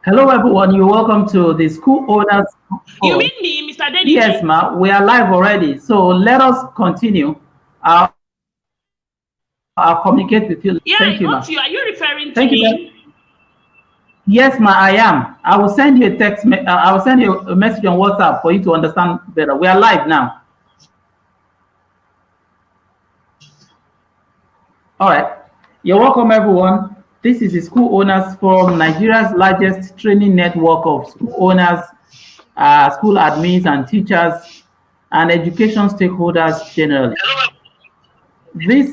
Hello, everyone. You're welcome to the School Owners You mean Forum. me, Mr. Adeniji? Yes, ma. We are live already. So let us continue. I'll communicate with you. Yeah, Thank I you, ma. got you. Are you referring to Thank you. me? Yes, ma. I am. I will send you a text. I will send you a message on WhatsApp for you to understand better. We are live now. All right. You're welcome, everyone. This is the School Owners Forum, Nigeria's largest training network of school owners, school admins, and teachers, and education stakeholders generally. This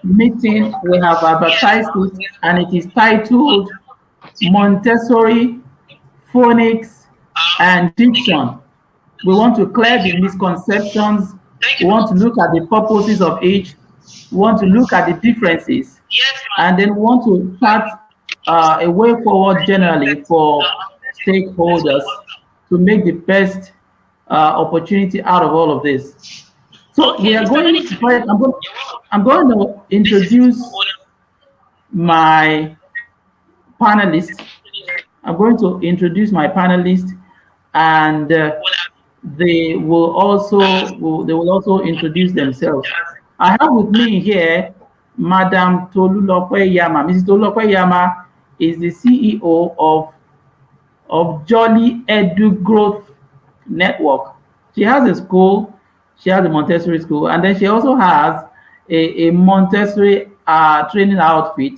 meeting, we have advertised it, and it is titled Montessori, Phonics, and Diction. We want to clear the misconceptions. We want to look at the purposes of each. We want to look at the differences. And then we want to start a way forward generally for stakeholders to make the best opportunity out of all of this. So Okay, we are Mr. going Adeniji. first. I'm going to introduce my panelists. I'm going to introduce my panelists, and they will also introduce themselves. I have with me here Madam Tolulope Yama. Mrs. Tolulope Yama is the CEO of Jolly Edu Growth Network. She has a school, she has a Montessori school, and then she also has a Montessori training outfit.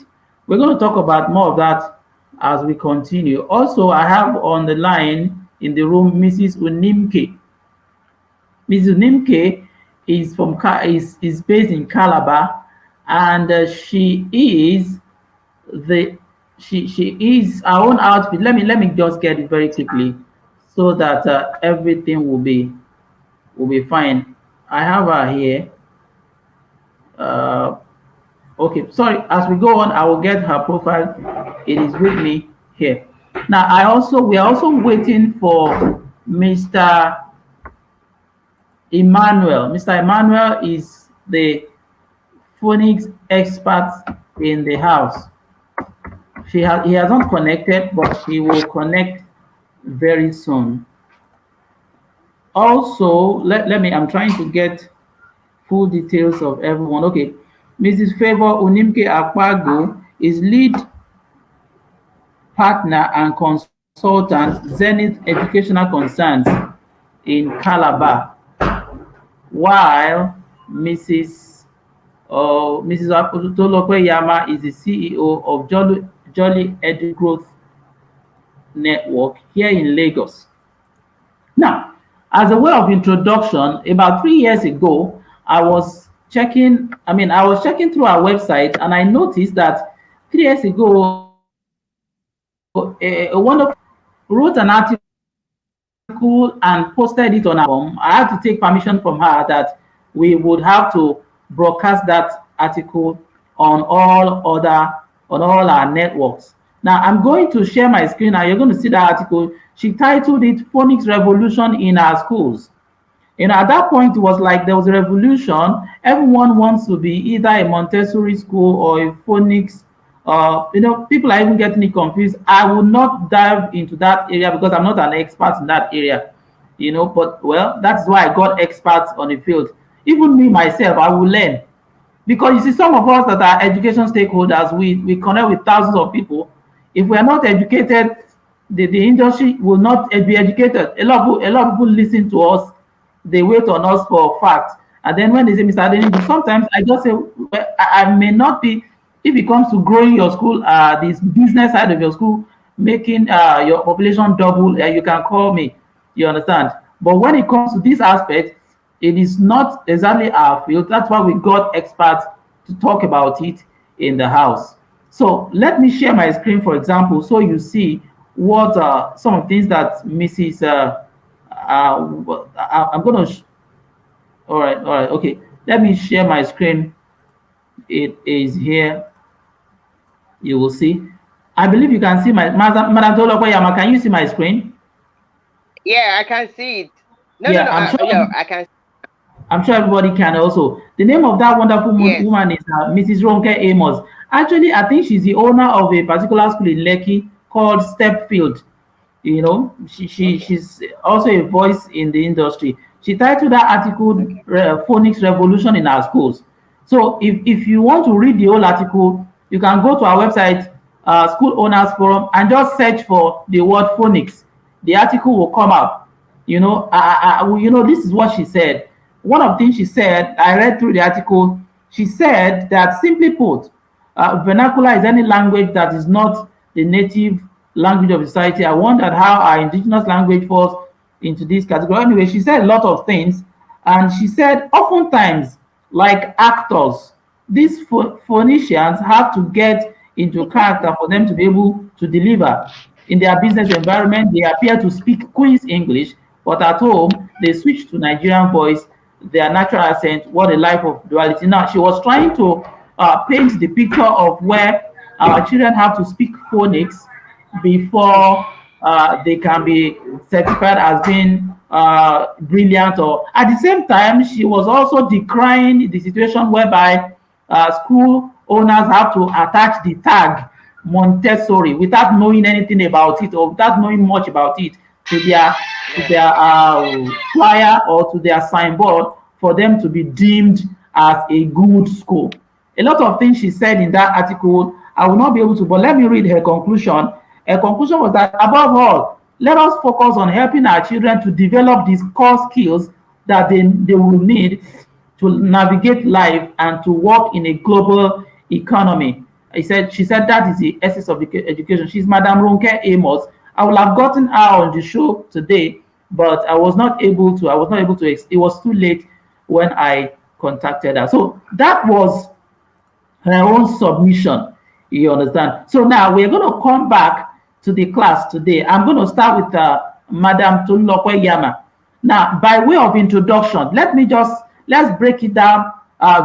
We're going to talk about more of that as we continue. Also, I have on the line in the room Mrs. Unimke. Mrs. Unimke is based in Calabar, and the she is our own outfit. Let me just get it very quickly so that everything will be fine. I have her here. Uh, okay, sorry. As we go on, I will get her profile. It is with me here. Now, we are also waiting for Mr. Emmanuel. Mr. Emmanuel is the phonics expert in the house. He has not connected, but he will connect very soon. Also, I'm trying to get full details of everyone. Okay, Mrs. Favour Unimke Akpagwu is lead partner and consultant, Zenith Educational Concerns in Calabar, while Mrs. Tolulope Yama is the CEO of Jolly Edu Growth Network here in Lagos. Now, as a way of introduction, about 3 years ago, I was checking through our website, and I noticed that 3 years ago, a wonderful wrote an article and posted it on our forum. I had to take permission from her that we would have to broadcast that article on all our networks. Now I'm going to share my screen, and you're going to see the article. She titled it "Phonics Revolution in Our Schools." At that point, it was like there was a revolution. Everyone wants to be either a Montessori school or a phonics. People are even getting it confused. I will not dive into that area because I'm not an expert in that area. But well, that's why I got experts on the field. Even me myself, I will learn. Because you see, some of us that are education stakeholders, we connect with thousands of people. If we are not educated, the industry will not be educated. A lot of people listen to us, they wait on us for facts. And then when they say, Mr. Adeniji, sometimes I just say, well, I may not be, if it comes to growing your school, this business side of your school, making your population double, you can call me, you understand? But when it comes to this aspect, it is not exactly our field. That's why we got experts to talk about it in the house. So let me share my screen, for example, so you see what some of things that Mrs. I'm going to. All right, okay. Let me share my screen. It is here. You will see. I believe you can see my Madam Tolulope Yama. Can you see my screen? Yeah, I can see it. I can. I'm sure everybody can also. The name of that wonderful woman is Mrs. Ronke Amos. Actually, I think she's the owner of a particular school in Lekki called Stepfield. You know, she's also a voice in the industry. She titled that article Phonics Revolution in Our Schools. So if you want to read the whole article, you can go to our website, School Owners Forum, and just search for the word phonics. The article will come up. You know, this is what she said. One of the things she said, I read through the article. She said that, simply put, vernacular is any language that is not the native language of society. I wondered how our indigenous language falls into this category. Anyway, she said a lot of things, and she said oftentimes, like actors, these phonicians have to get into character for them to be able to deliver. In their business environment, they appear to speak Queen's English, but at home, they switch to Nigerian voice, their natural accent. What a life of duality. Now, she was trying to paint the picture of where our children have to speak phonics before they can be certified as being brilliant. Or at the same time, she was also decrying the situation whereby school owners have to attach the tag Montessori without knowing anything about it, or without knowing much about it, to their flyer or to their signboard for them to be deemed as a good school. A lot of things she said in that article, I will not be able to, but let me read her conclusion. Her conclusion was that, above all, let us focus on helping our children to develop these core skills that they will need to navigate life and to work in a global economy. She said that is the essence of education. She's Madam Ronke Amos. I would have gotten her on the show today, but I was not able to. It was too late when I contacted her. So that was her own submission. You understand? So now we're going to come back to the class today. I'm going to start with Madam Tulokwe Yama. Now, by way of introduction, let's break it down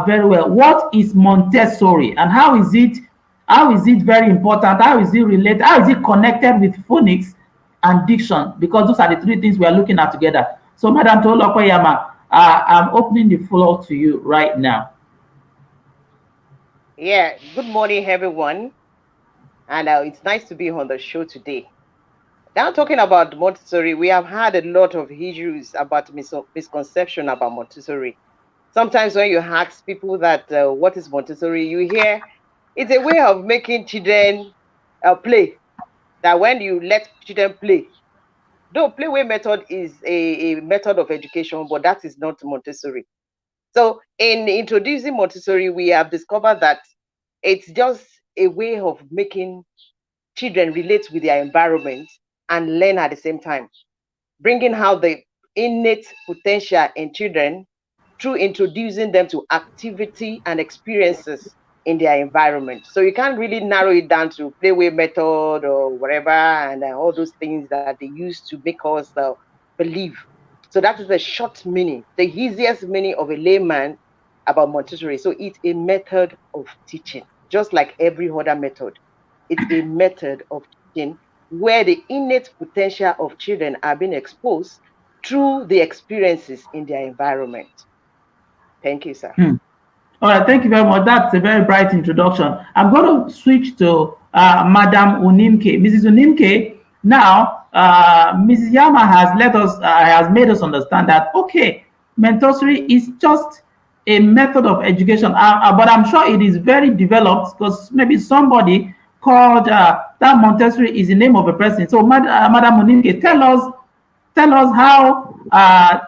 very well. What is Montessori, and how is it very important? How is it related? How is it connected with phonics and diction? Because those are the three things we are looking at together. So, Madam Tulokwe Yama, I'm opening the floor to you right now. Yeah, good morning, everyone. And it's nice to be on the show today. Now, talking about Montessori, we have had a lot of issues about misconception about Montessori. Sometimes when you ask people that what is Montessori, you hear it's a way of making children play. That when you let children play, though playway method is a method of education, but that is not Montessori. So in introducing Montessori, we have discovered that it's just a way of making children relate with their environment and learn at the same time, bringing out the innate potential in children through introducing them to activity and experiences in their environment. So you can't really narrow it down to playway method or whatever, and all those things that they use to make us believe. So that is the short meaning, the easiest meaning of a layman about Montessori. So it's a method of teaching, just like every other method. It's a method of teaching where the innate potential of children are being exposed through the experiences in their environment. Thank you, sir. All right, thank you very much. That's a very bright introduction. I'm going to switch to Madam Unimke. Mrs. Unimke, now Mrs. Yama has made us understand that, okay, Montessori is just a method of education, but I'm sure it is very developed, because maybe somebody called that Montessori is the name of a person. So, Madam Unimke, tell us how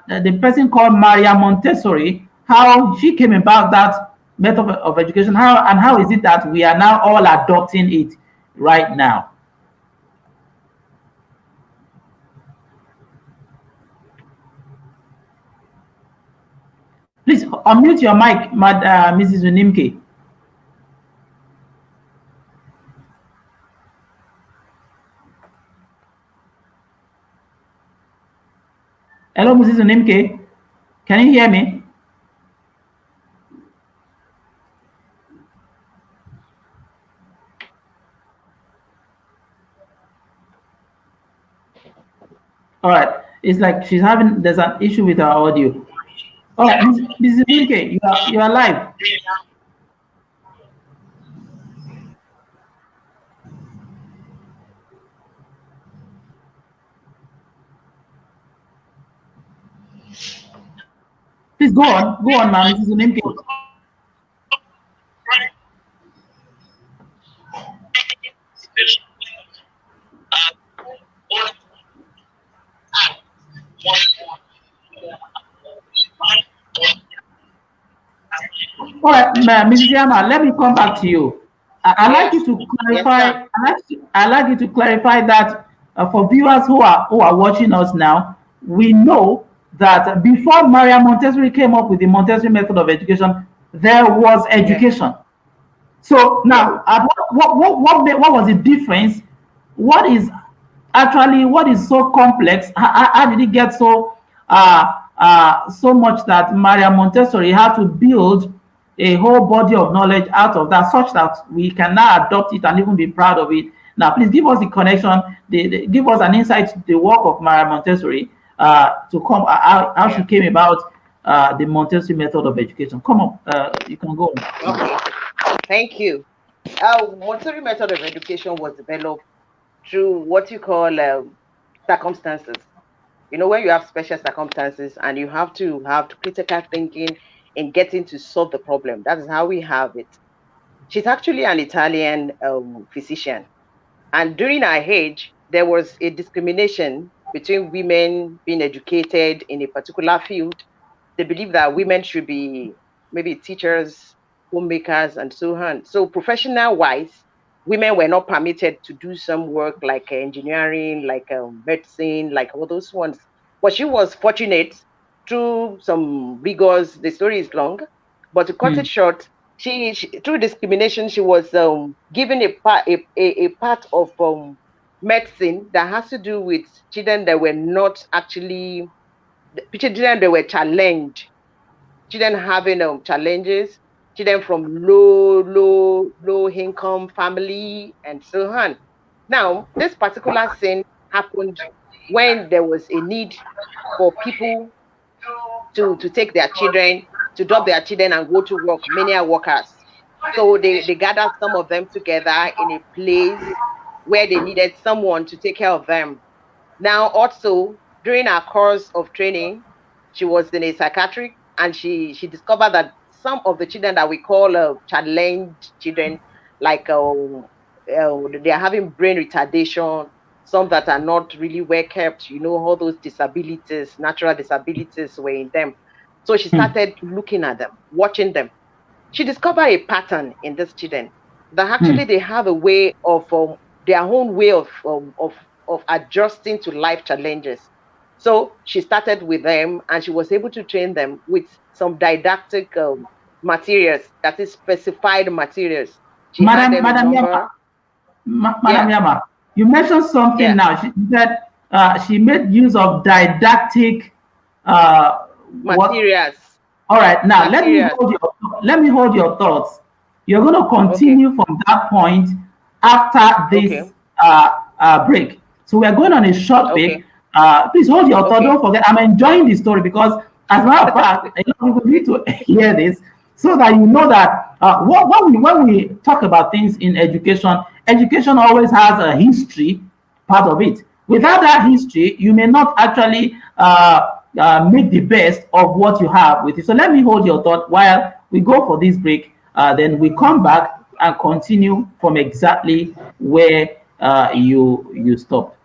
the person called Maria Montessori, how she came about that method of education, how is it that we are now all adopting it right now? Please unmute your mic, Mrs. Unimke. Hello, Mrs. Unimke. Can you hear me? All right. It's like there's an issue with our audio. All right, Mrs. Unimke, you are live. Please go on, ma'am. Mrs. Unimke. All right, Mrs. Yama, let me come back to you. I'd like you to clarify. I'd like you to clarify that for viewers who are watching us now, we know that before Maria Montessori came up with the Montessori method of education, there was education. So now, what was the difference? What is so complex? How did it get so much that Maria Montessori had to build a whole body of knowledge out of that, such that we can now adopt it and even be proud of it? Now, please give us the connection, give us an insight to the work of Maria Montessori, how she came about the Montessori method of education. Come on, you can go on. Okay, thank you. Montessori method of education was developed through what you call circumstances. You know, when you have special circumstances and you have to have critical thinking in getting to solve the problem. That is how we have it. She's actually an Italian physician. And during her age, there was a discrimination between women being educated in a particular field. They believe that women should be maybe teachers, homemakers, and so on. So professional-wise, women were not permitted to do some work like engineering, like medicine, like all those ones. But she was fortunate through some rigors. The story is long, but to cut it short, she through discrimination, she was given a part of medicine that has to do with children that were not actually children that were challenged, children having challenges, children from low income family, and so on. Now, this particular thing happened when there was a need for people to take their children, to drop their children and go to work. Many are workers. So they gathered some of them together in a place where they needed someone to take care of them. Now, also, during our course of training, she was in a psychiatric, and she discovered that some of the children that we call challenged children, like they are having brain retardation, some that are not really well kept, you know, all those disabilities, natural disabilities were in them. So she started looking at them, watching them. She discovered a pattern in these children that actually they have a way of their own way of adjusting to life challenges. So she started with them, and she was able to train them with some didactic materials, that is specified materials. Madam Yama, you mentioned something now. She said she made use of didactic materials. All right, now let me hold your thoughts. You're going to continue from that point after this break. So we're going on a short break. Please hold your thought. Don't forget, I'm enjoying the story because, as a matter of fact, people need to hear this so that you know that when we talk about things in education, education always has a history part of it. Without that history, you may not actually make the best of what you have with it. So let me hold your thought while we go for this break. Then we come back and continue from exactly where you stopped.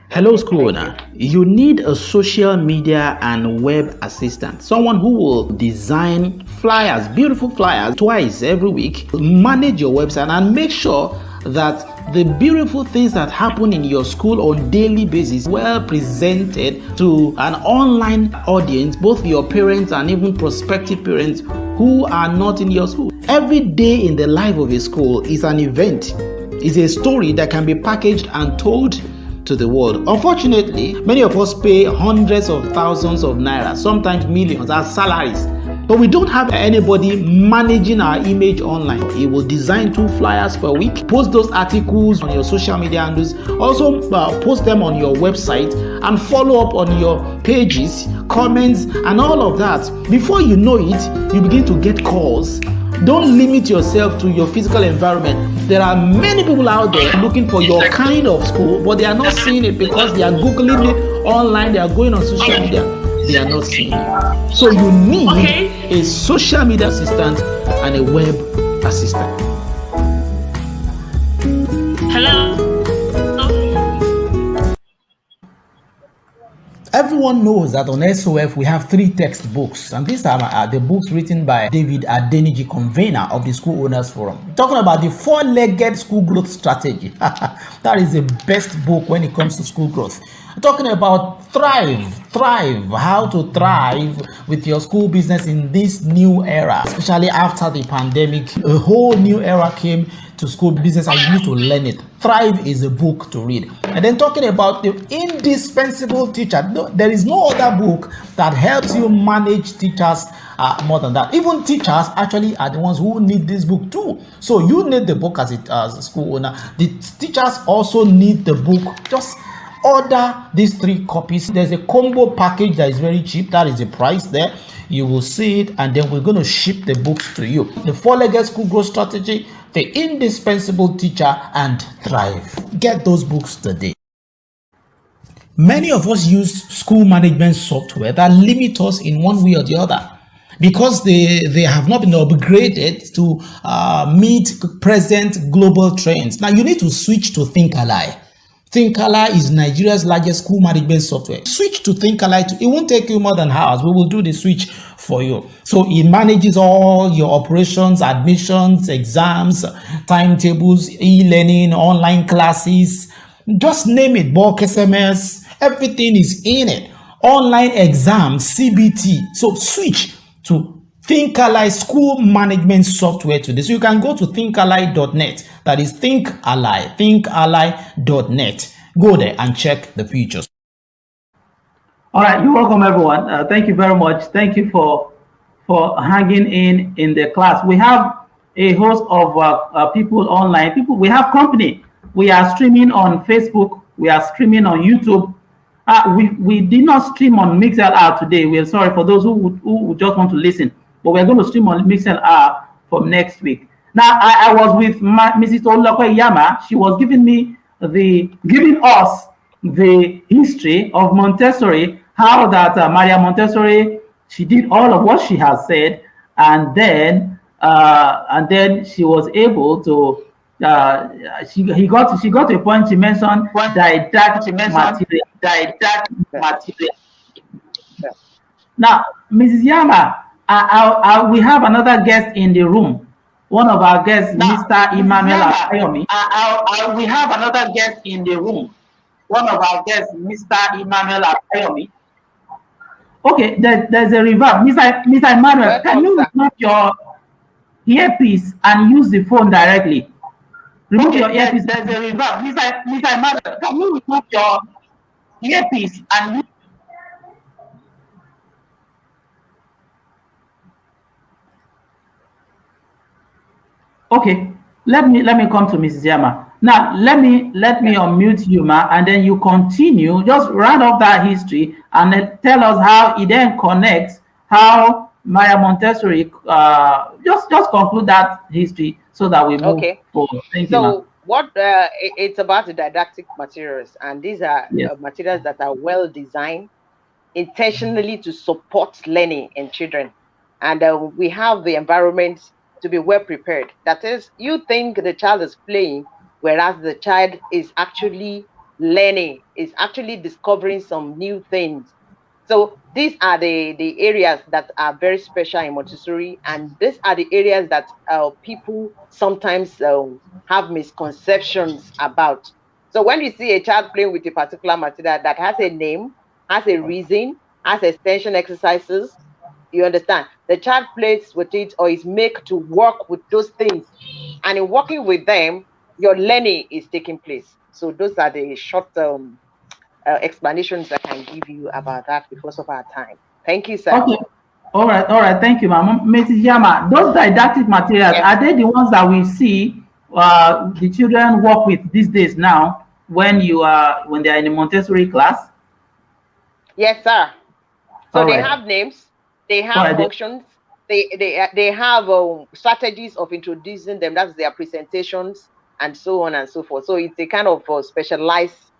Hello, school owner. You need a social media and web assistant, someone who will design flyers, beautiful flyers, twice every week, manage your website, and make sure that the beautiful things that happen in your school on daily basis well presented to an online audience, both your parents and even prospective parents who are not in your school. Every day in the life of a school is an event, is a story that can be packaged and told to the world. Unfortunately, many of us pay hundreds of thousands of naira, sometimes millions, as salaries, but we don't have anybody managing our image online. He will design 2 flyers per week, post those articles on your social media handles, also post them on your website, and follow up on your pages, comments, and all of that. Before you know it, you begin to get calls. Don't limit yourself to your physical environment. There are many people out there looking for your kind of school, but they are not seeing it because they are Googling it online, they are going on social media. they are not seeing you. So you need a social media assistant and a web assistant. Hello. Everyone knows that on SOF we have 3 textbooks, and these are the books written by David Adeniji, convener of the School Owners Forum. We're talking about the 4-legged school growth strategy. That is the best book when it comes to school growth. We're talking about thrive, how to thrive with your school business in this new era, especially after the pandemic. A whole new era came to school business and you need to learn it. Thrive is a book to read. And then talking about the indispensable teacher, no, there is no other book that helps you manage teachers more than that. Even teachers actually are the ones who need this book too. So you need the book as a school owner. The teachers also need the book. Just order these 3 copies. There's a combo package that is very cheap. That is the price there. You will see it, and then we're going to ship the books to you. The 4-legged school growth strategy, the indispensable teacher, and Thrive. Get those books today. Many of us use school management software that limit us in one way or the other because they have not been upgraded to meet present global trends. Now you need to switch to Thinkali. Thinkali is Nigeria's largest school management software. Switch to Thinkali. It won't take you more than hours. We will do the switch for you. So it manages all your operations, admissions, exams, timetables, e-learning, online classes. Just name it. Bulk SMS. Everything is in it. Online exams, CBT. So switch to Thinkali school management software today. So you can go to thinkali.net. That is thinkali.net. Go there and check the features. All right, you're welcome, everyone. Thank you very much. Thank you for hanging in the class. We have a host of people online. We have company. We are streaming on Facebook. We are streaming on YouTube. We did not stream on MixLR today. We are sorry for those who just want to listen. But we're going to stream on MixLR from next week. Now, I was with Mrs. Olokwe Yama. She was giving us the history of Montessori, how that Maria Montessori, she did all of what she has said, and then she was able to. She got to a point. She mentioned didactic material. Now, Mrs. Yama, we have another guest in the room. One of our guests, Mr. Emmanuel Abayomi. We have another guest in the room. One of our guests, Mr. Emmanuel Abayomi. Okay, there's a reverb. Mr. Emmanuel, can you remove your earpiece and use the phone directly? Remove your earpiece. There's a reverb. Mr. Emmanuel, can you remove your earpiece and use. Okay, let me come to Mrs. Yama. Now let me unmute you, ma, and then you continue. Just round off that history and then tell us how it then connects how Maria Montessori. Just conclude that history so that we move forward. Thank you, ma. What it's about the didactic materials, and these are materials that are well designed intentionally to support learning in children, and we have the environment to be well prepared. That is, you think the child is playing, whereas the child is actually learning, is actually discovering some new things. So these are the areas that are very special in Montessori, and these are the areas that people sometimes have misconceptions about. So when you see a child playing with a particular material that has a name, has a reason, has extension exercises, you understand, the child plays with it or is made to work with those things, and in working with them, your learning is taking place. So those are the short explanations I can give you about that because of our time. Thank you, sir. Okay. All right. Thank you, ma'am. Mrs. Yama, those didactic materials, are they the ones that we see the children work with these days now when they are in a Montessori class? Yes, sir. So they have names. They have functions. They have strategies of introducing them. That's their presentations and so on and so forth. So it's a kind of specialized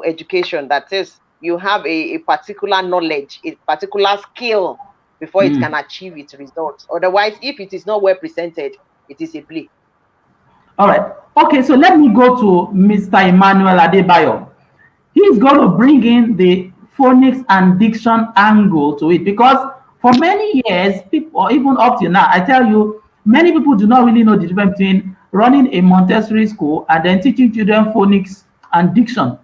education that is you have a particular knowledge, a particular skill before it can achieve its results. Otherwise, if it is not well presented, it is a play. All right. Okay, so let me go to Mr. Emmanuel Adebayo. He's going to bring in the phonics and diction angle to it, because for many years, people, or even up to now, I tell you, many people do not really know the difference between running a Montessori school and then teaching children phonics and diction.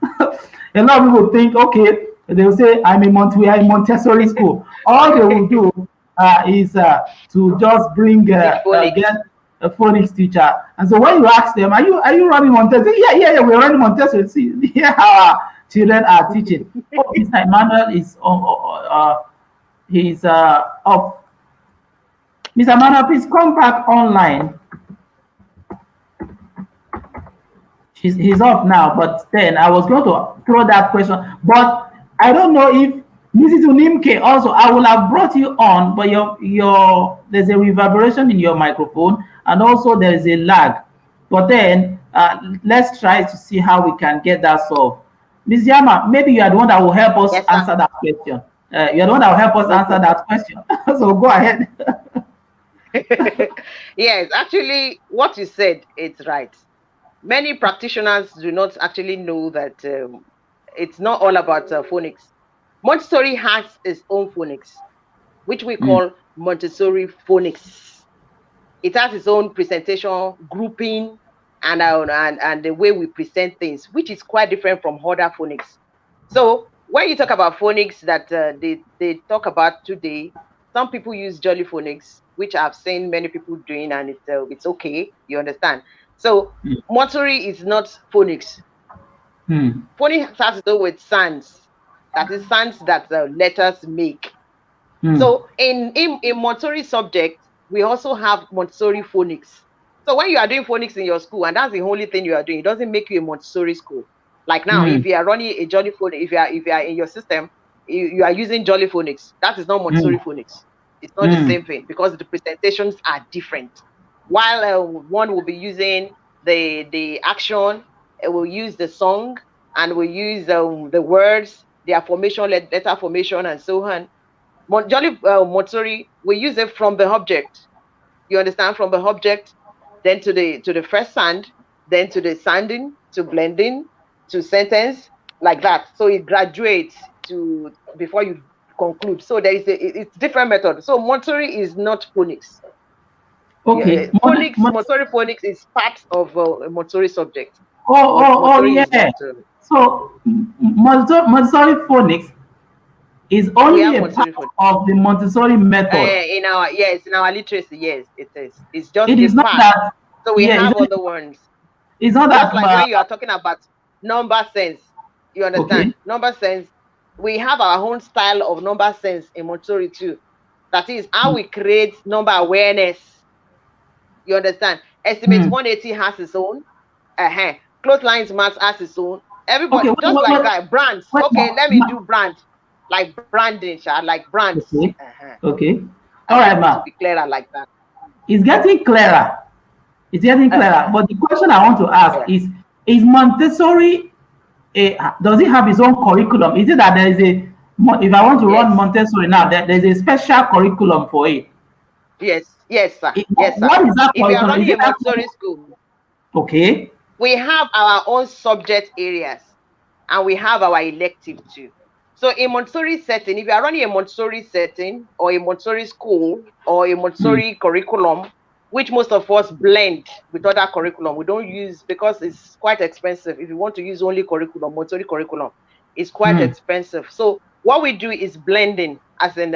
A lot of people think, okay, they will say, we are in Montessori school. All they will do is to just bring get a phonics teacher. And so when you ask them, are you running Montessori? Yeah, we're running Montessori. See, here our children are teaching. Oh, Mr. Emmanuel is he's off. Mr. Emmanuel, please come back online. He's off now, but then I was going to throw that question, but I don't know if Mrs. Unimke also, I will have brought you on, but there's a reverberation in your microphone, and also there is a lag. But then let's try to see how we can get that solved. Ms. Yama, maybe you are the one that will help us answer that question. You're the one that will help us answer that question. So go ahead. Yes, actually, what you said, it's right. Many practitioners do not actually know that it's not all about phonics. Montessori has its own phonics, which we call Montessori phonics. It has its own presentation, grouping, and the way we present things, which is quite different from other phonics. So when you talk about phonics that they talk about today, some people use Jolly phonics, which I've seen many people doing, and it's okay. You understand? So Montessori is not phonics. Phonics has to do with sounds. That is sounds that letters make. So in Montessori subject, we also have Montessori phonics. So when you are doing phonics in your school, and that's the only thing you are doing, it doesn't make you a Montessori school. Like now, if you are running a Jolly phonics, if you are in your system, you are using Jolly phonics. That is not Montessori phonics. It's not the same thing, because the presentations are different. While one will be using the action, it will use the song, and will use the words, their formation, letter formation, and so on. Jolly Montessori, we use it from the object. You understand? From the object, then to the first sound, then to the sounding, to blending, to sentence, like that. So it graduates to before you conclude. So there is it's different method. So Montessori is not phonics. Okay. Phonics, Montessori phonics is part of a Montessori subject. Yeah. So Montessori phonics is only a part of the Montessori method. In our literacy, yes, it is. It's just it is not part. that. So we have other ones. It's not just that like when you are talking about number sense. You understand? Okay. Number sense. We have our own style of number sense in Montessori too. That is how we create number awareness. You understand? Estimate 180 has its own. Close lines maths has its own. Everybody like that. Brands. Let me do brand. Like branding, like brands. Okay. All right, ma. Be clearer like that. It's getting clearer. It's getting clearer. But the question I want to ask is Montessori does it have its own curriculum? Is it that there is if I want to run Montessori now, there's a special curriculum for it? Yes, sir. Yes, sir. What is that curriculum? If you are running a Montessori school, okay, we have our own subject areas, and we have our elective too. So in Montessori setting, if you are running a Montessori setting or a Montessori school or a Montessori curriculum, which most of us blend with other curriculum, we don't use because it's quite expensive. If you want to use only curriculum, Montessori curriculum, it's quite expensive. So what we do is blending, as in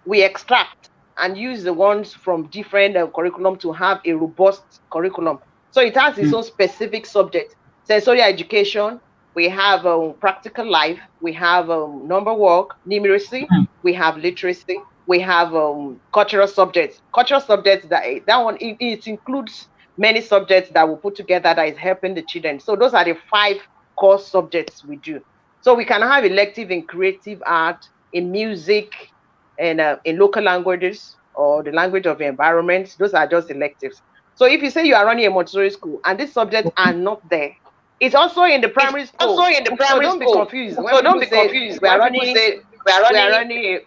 we extract and use the ones from different curriculum to have a robust curriculum. So it has its own specific subject. Sensory education, we have practical life, we have number work, numeracy, we have literacy, we have cultural subjects. Cultural subjects, that one, it includes many subjects that we put together that is helping the children. So those are the 5 core subjects we do. So we can have elective in creative art, in music, and in local languages or the language of the environment. Those are just electives. So if you say you are running a Montessori school and these subjects are not there, It's also in the primary school. Also in the primary so don't school. Be confused. So don't be confused. We are running.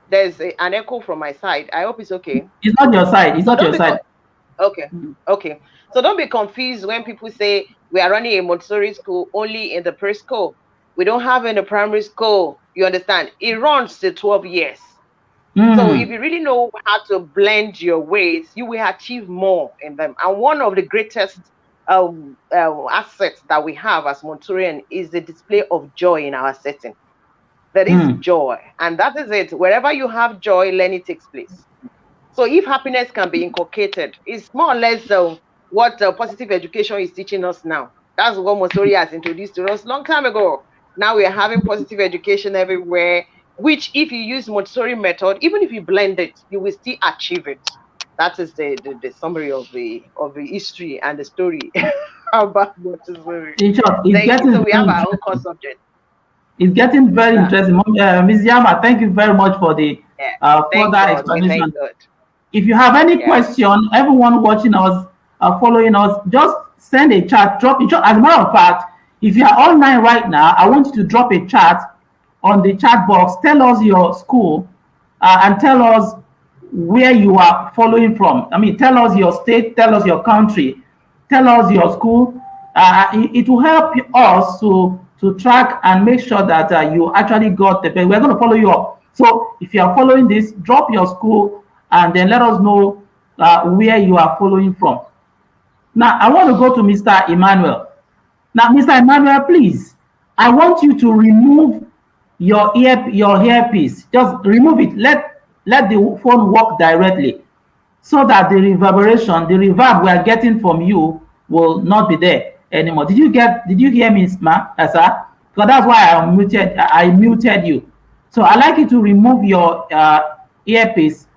There's an echo from my side. I hope it's okay. It's not your side. It's not your side. Okay. Okay. So don't be confused when people say we are running a Montessori school only in the preschool. We don't have in the primary school. You understand? It runs to 12 years. So if you really know how to blend your ways, you will achieve more in them. And one of the greatest assets that we have as Montessorian is the display of joy in our setting. That is joy. And that is it. Wherever you have joy, learning takes place. So if happiness can be inculcated, it's more or less what positive education is teaching us now. That's what Montessori has introduced to us long time ago. Now we are having positive education everywhere, which if you use Montessori method, even if you blend it, you will still achieve it. That is the summary of the history and the story about Montessori. In short, so we have our own core subject. It's getting very interesting. Ms. Yama, thank you very much for the further explanation. If you have any question, everyone watching us, following us, just send a chat, drop a chat. As a matter of fact, if you are online right now, I want you to drop a chat on the chat box. Tell us your school and tell us where you are following from. I mean, tell us your state, tell us your country, tell us your school. It will help us to track and make sure that you actually got the best. We're going to follow you up. So if you are following this, drop your school and then let us know where you are following from. Now, I want to go to Mr. Emmanuel. Now, Mr. Emmanuel, please, I want you to remove your earpiece. Just remove it. Let the phone work directly so that the reverberation, the reverb we are getting from you will not be there anymore. Did you hear me, sir? Because that's why I muted you. So I'd like you to remove your earpiece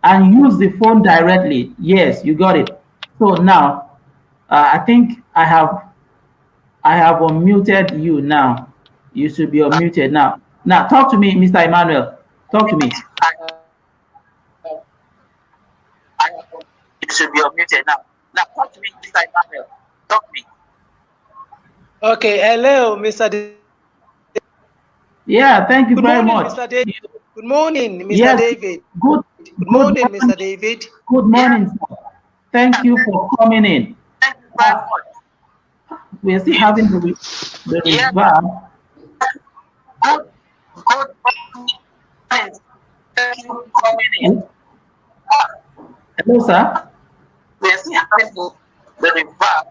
and use the phone directly. Yes, you got it. So now, I think I have unmuted you now. You should be unmuted now. Now, talk to me, Mr. Emmanuel. Talk to me. You should be unmuted now. Now, talk to me, Mr. Emmanuel. Talk to me. Okay, hello, Mr. David. Yeah, thank you very much. Mr. David. Good morning, Mr. David. Good morning, Mr. David. Good morning, sir. Thank you for coming in. Thank you very much. We are still having the reverb. Good morning. Thank you for coming in. Hello, sir. We are still having the reverb.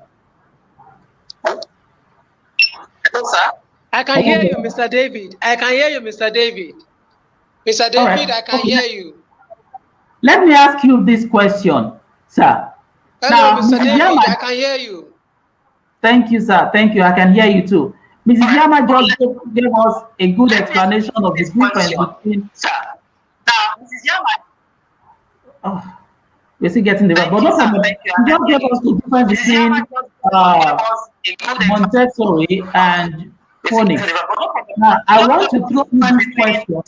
Hello, sir. I can hear you, Mr. David. I can hear you, Mr. David. Mr. David, right. I can hear you. Let me ask you this question, sir. Hello, now, Mr. David, Yama, I can hear you. Thank you, sir. Thank you. I can hear you too. Mrs. Yama just gave us a good explanation of the difference between. Sir. Now, Mrs. Yama. Oh, we're still getting the right. But you just gave us the difference between Montessori and Phonics. Now, I want to throw in this question.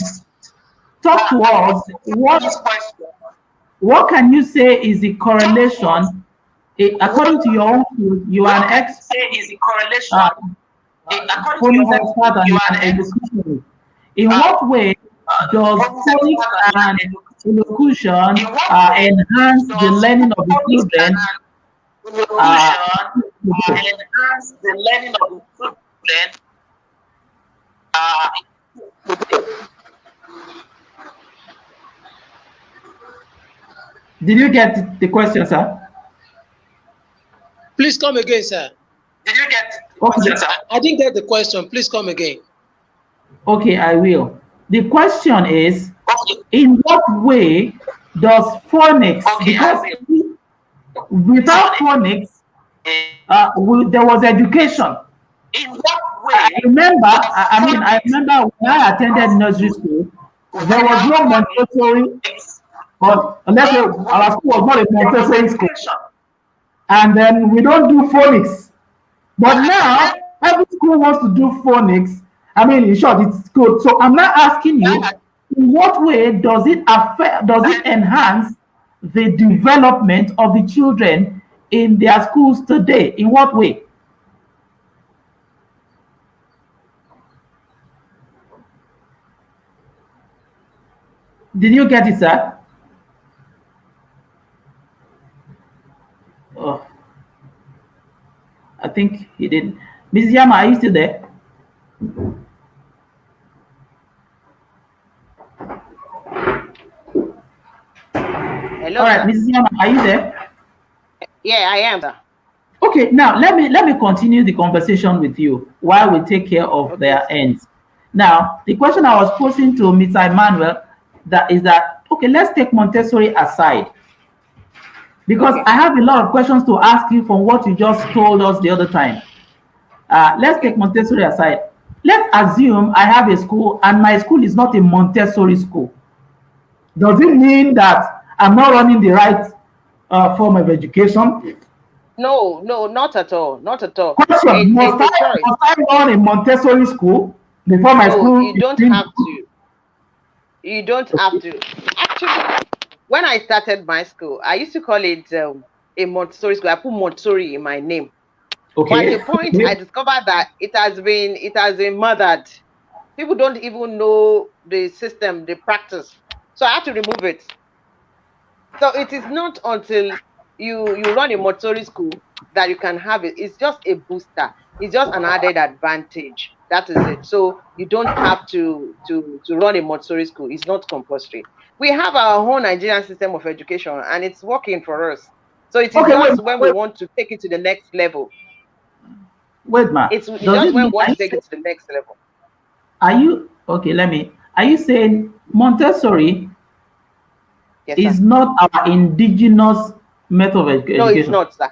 Talk to us. What can you say is the correlation? According to your own field, you are an expert. Is the correlation? Phonics expert and you are an elocutionist. In what way does phonics and elocution enhance the learning of the children? Enhance the learning of the children. Did you get the question, sir? Please come again, sir. Did you get the question, sir? I didn't get the question. Please come again. Okay, I will. The question is, in what way does phonics, because without phonics, there was education. In what way? I remember when I attended nursery school, there was no Montessori, but unless our school was not a Montessori school. And then we don't do phonics. But now, every school wants to do phonics. I mean, in short, it's good. So I'm not asking you, in what way does it enhance the development of the children in their schools today? In what way? Did you get it, sir? Oh, I think he didn't. Mrs. Yama, are you still there? Hello, All right, sir. Mrs. Yama, are you there? Yeah, I am, sir. Okay, now let me continue the conversation with you while we take care of their ends. Now, the question I was posing to Mr. Emmanuel that okay, let's take Montessori aside, because I have a lot of questions to ask you from what you just told us the other time. Let's take Montessori aside. Let's assume I have a school and my school is not a Montessori school. Does it mean that I'm not running the right form of education? No, not at all. Not at all. Question: must I run a Montessori school before my school? You don't have to. You don't have to. Actually, when I started my school, I used to call it a Montessori school. I put Montessori in my name. Okay. But at the point, I discovered that it has been murdered. People don't even know the system, the practice. So I have to remove it. So it is not until you run a Montessori school that you can have it. It's just a booster. It's just an added advantage. That is it. So you don't have to run a Montessori school. It's not compulsory. We have our own Nigerian system of education, and it's working for us. So it is just when we want to take it to the next level. Wait, ma. It's just when we want to take it to the next level. Are you okay? Are you saying Montessori is not our indigenous method of education? No, it's not, sir.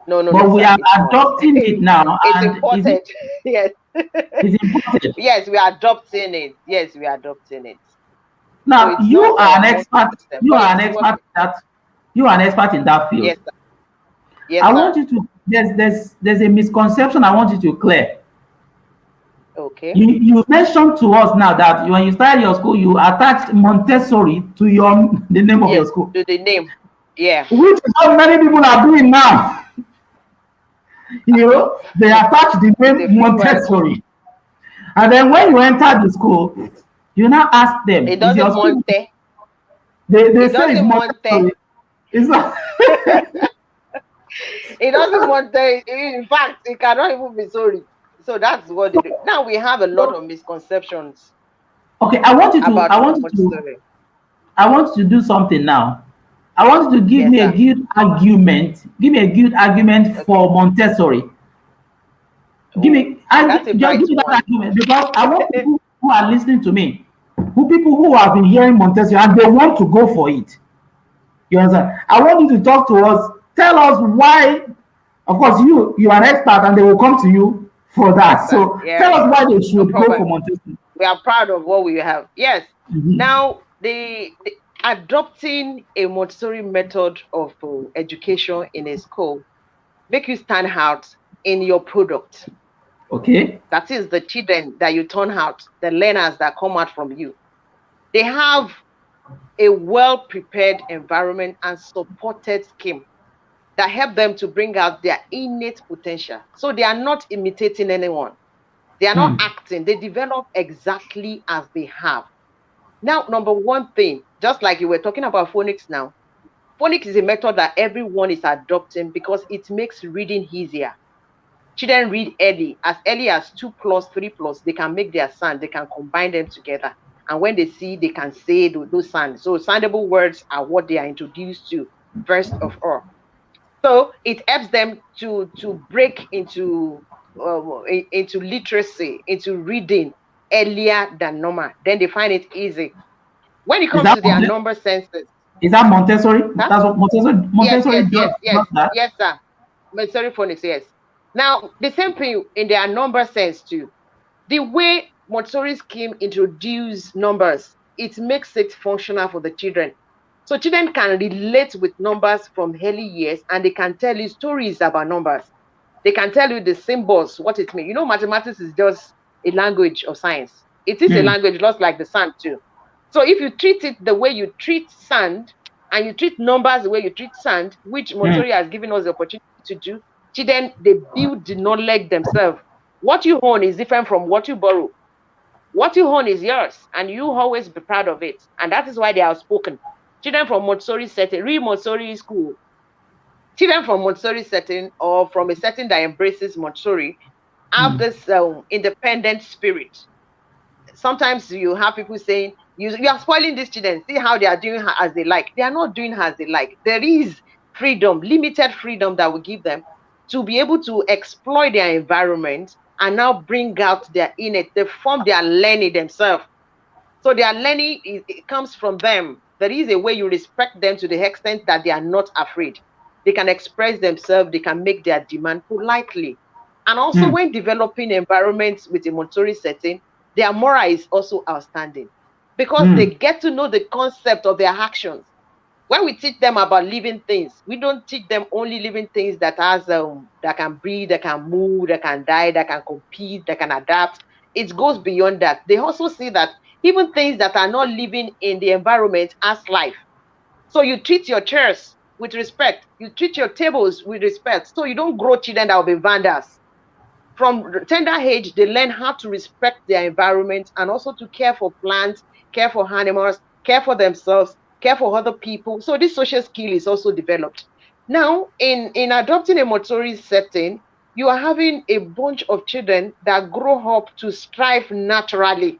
No. But we are adopting it now. It's important. Yes. It's important. Yes, we are adopting it. Yes, we are adopting it. Now, so you are an expert. You are an expert that. You are an expert in that field. Yes, sir. Yes, I want you to. There's a misconception I want you to clear. Okay. You mentioned to us now that when you started your school, you attached Montessori to the name of your school. To the name. Yeah. Which is what many people are doing now. They attach the name Montessori. And then when you enter the school, you now ask them. It doesn't Monte. They say it's Montessori. It's not. It doesn't Monte. In fact, it cannot even be sorry. So that's what they do. Now we have a lot of misconceptions. Okay, I want you to do something now. I want you to give me a good argument. Give me a good argument for Montessori. Give me that argument, because I want people who are listening to me, people who have been hearing Montessori and they want to go for it. You understand? I want you to talk to us. Tell us why. Of course, you are an expert, and they will come to you for that. So tell us why they should go for Montessori. We are proud of what we have. Yes. Now the adopting a Montessori method of education in a school make you stand out in your product. Okay. That is the children that you turn out, the learners that come out from you. They have a well-prepared environment and supported scheme that help them to bring out their innate potential. So they are not imitating anyone. They are not acting. They develop exactly as they have. Now, number one thing, just like you were talking about phonics now, phonics is a method that everyone is adopting because it makes reading easier. Children read early as 2+, 3+, they can make their sound, they can combine them together. And when they see, they can say those sounds. So soundable words are what they are introduced to first of all. So it helps them to break into literacy, into reading earlier than normal. Then they find it easy. When it comes to their number senses. Is that Montessori? Huh? That's what Montessori does. Yes, sir. Montessori phonics, yes. Now, the same thing in their number sense too. The way Montessori scheme introduce numbers, it makes it functional for the children. So children can relate with numbers from early years, and they can tell you stories about numbers. They can tell you the symbols, what it means. You know, mathematics is just a language of science. It is a language just like the sound too. So if you treat it the way you treat sound, and you treat numbers the way you treat sound, which Montessori has given us the opportunity to do, children, they build the knowledge themselves. What you own is different from what you borrow. What you own is yours, and you always be proud of it. And that is why they are outspoken. Children from Montessori setting, real Montessori school, children from Montessori setting or from a setting that embraces Montessori have this independent spirit. Sometimes you have people saying, you are spoiling these children. See how they are doing as they like. They are not doing as they like. There is freedom, limited freedom that we give them to be able to exploit their environment and now bring out their innate, they form their learning themselves. So their learning, it comes from them. There is a way you respect them to the extent that they are not afraid. They can express themselves, they can make their demand politely. And also when developing environments with a Montessori setting, their moral is also outstanding because they get to know the concept of their actions. When we teach them about living things, we don't teach them only living things that has that can breathe, that can move, that can die, that can compete, that can adapt. It goes beyond that. They also see that even things that are not living in the environment as life. So you treat your chairs with respect. You treat your tables with respect. So you don't grow children that will be vandals. From tender age, they learn how to respect their environment and also to care for plants, care for animals, care for themselves, care for other people. So this social skill is also developed. Now, in adopting a Montessori setting, you are having a bunch of children that grow up to strive naturally.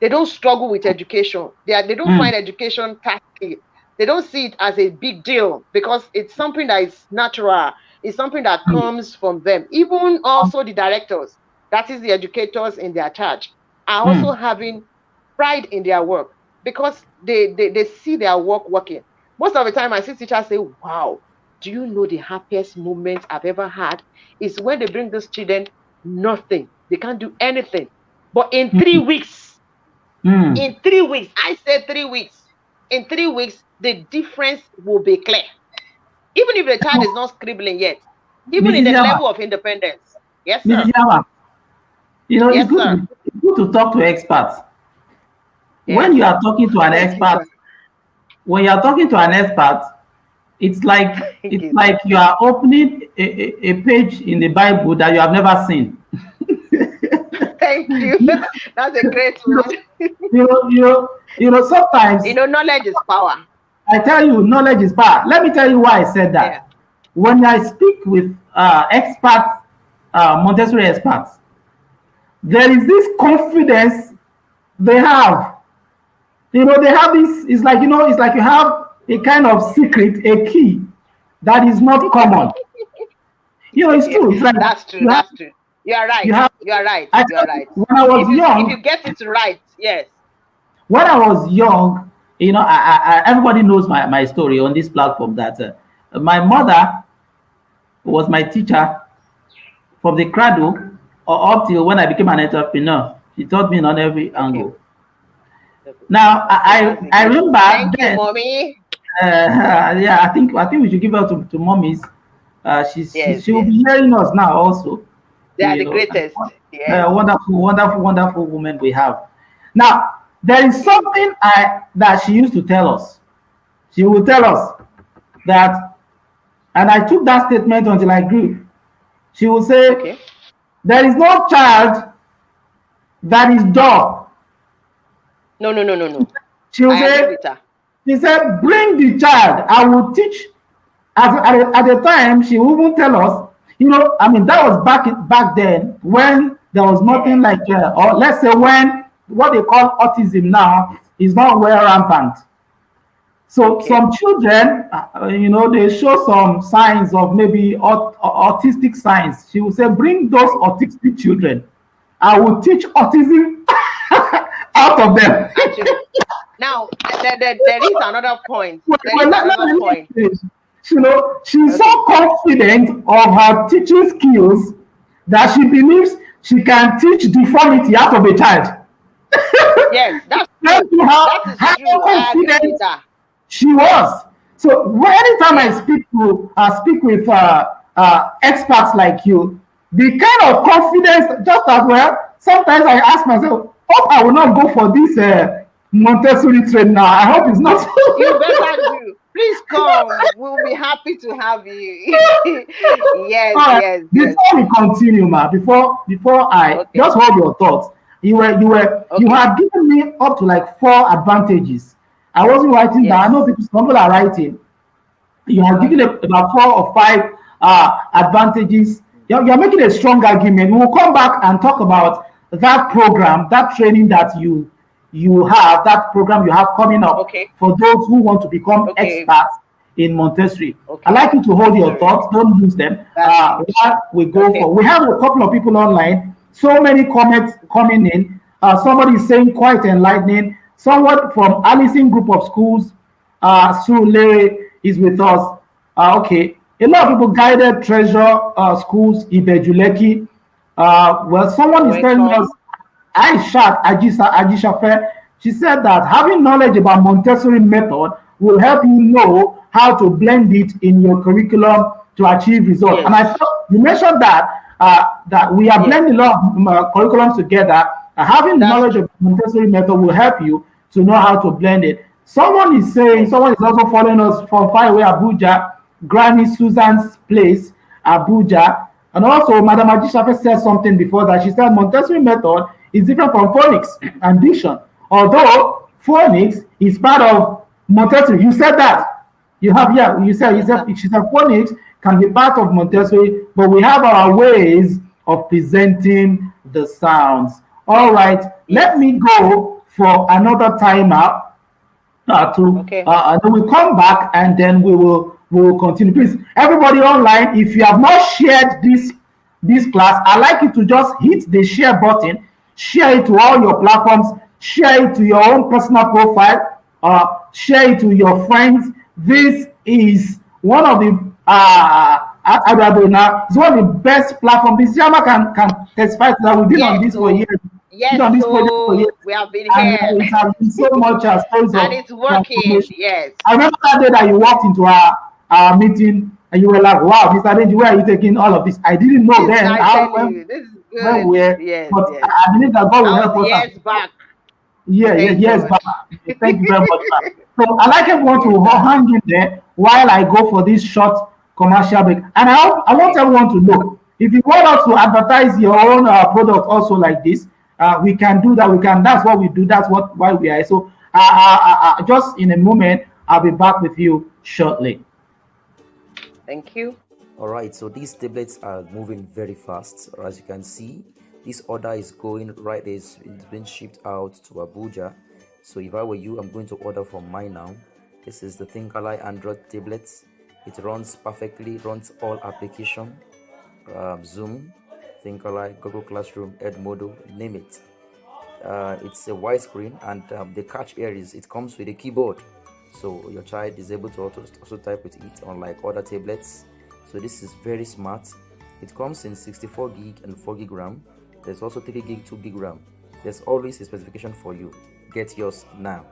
They don't struggle with education. They don't find education tacky. They don't see it as a big deal because it's something that is natural. It's something that comes from them. Even also the directors, that is the educators in their charge, are also having pride in their work because they see their work working. Most of the time I see teachers say, wow, do you know the happiest moment I've ever had is when they bring those children nothing. They can't do anything. But in 3 weeks, in 3 weeks, I said 3 weeks, in 3 weeks, the difference will be clear. Even if the child is not scribbling yet, even in the level of independence. Yes, sir. Mrs. Yama, it's good to talk to experts. Yes. When you are talking to an expert, it's like you are opening a page in the Bible that you have never seen. Thank you. That's a great one. Sometimes knowledge is power. I tell you, knowledge is power. Let me tell you why I said that. Yeah. When I speak with experts, Montessori experts, there is this confidence they have. They have this. It's like it's like you have a kind of secret, a key that is not common. It's true. It's like that's true. That's true. You are right. You are right. You are right. When I was young, if you get it right, yes. When I was young, everybody knows my story on this platform that my mother was my teacher from the cradle up till when I became an entrepreneur. She taught me on every angle. Now I remember. Thank you, mommy. Yeah, I think we should give her to mommies. She will be hearing us now also. They are the greatest. Wonderful woman we have. Now there is something that she used to tell us. She would tell us that, and I took that statement until I grew. She would say, there is no child that is dull. No. She would say, she said, bring the child. I will teach. At the time, she would even tell us, that was back then when there was nothing like, or let's say when what they call autism now is not well rampant. So some children, they show some signs of maybe autistic signs. She will say, bring those autistic children. I will teach autism out of them. Now, there is another point. She's so confident of her teaching skills that she believes she can teach deformity out of a child. Yes, that's true. That is true. She was. So anytime I speak with experts like you, the kind of confidence, just as well, sometimes I ask myself, hope I will not go for this Montessori training now. I hope it's not. You better do. Please come. We'll be happy to have you. Yes. Before we continue, before I just hold your thoughts. you had given me up to like 4 advantages. I wasn't writing down. I know some people are writing. You are giving about 4 or 5 advantages. You're making a strong argument. We will come back and talk about that program, that training that you have, that program you have coming up for those who want to become experts in Montessori. I'd like you to hold your thoughts. Don't lose them. We go for. We have a couple of people online. So many comments coming in. Somebody is saying quite enlightening. Someone from Allison Group of Schools, Sule, is with us. Okay. A lot of people guided Treasure Schools, Ibejuleki. Well, someone is telling us, Aishat Ajishafe, she said that having knowledge about Montessori method will help you know how to blend it in your curriculum to achieve results. And I thought you mentioned that that we are blending a lot of curriculums together. Having knowledge of Montessori method will help you to know how to blend it. Someone is saying, someone is also following us from far away Abuja, Granny Susan's place, Abuja. And also, Madam Ajishafe said something before that. She said Montessori method is different from Phonics and DICTION. Although Phonics is part of Montessori. You said that. You have, she said Phonics can be part of Montessori, but we have our ways of presenting the sounds. All right, let me go for another timeout. And then we come back and then we will continue. Please, everybody online, if you have not shared this class, I'd like you to just hit the share button, share it to all your platforms, share it to your own personal profile, share it to your friends. This is one of the it's one of the best platforms. This Yama can testify to that. We've been on this for years. Yes, we have been here. It has been so much as and it's working. Yes. I remember that day that you walked into our meeting and you were like, "Wow, Mr. Adeniji, where are you taking all of this?" I didn't know then how this is good. But I believe that God will help us. Years back. Yes, back. Thank you very much. So I'd like everyone to hang in there while I go for this short commercial break. And I want everyone to know, if you want us to advertise your own product also like this, we can do that. That's what we do. That's why we are. So just in a moment, I'll be back with you shortly. Thank you. All right. So these tablets are moving very fast. As you can see, this order is going right. It's been shipped out to Abuja. So if I were you, I'm going to order from mine now. This is the Thinkalai Android tablets. It runs perfectly. Runs all application, Zoom, Thinkalai, Google Classroom, Edmodo, name it. It's a widescreen, and the catch here is it comes with a keyboard, so your child is able to also type with it, unlike other tablets. So this is very smart. It comes in 64 gig and 4 gig RAM. There's also 3 gig, 2 gig RAM. There's always a specification for you. Get yours now.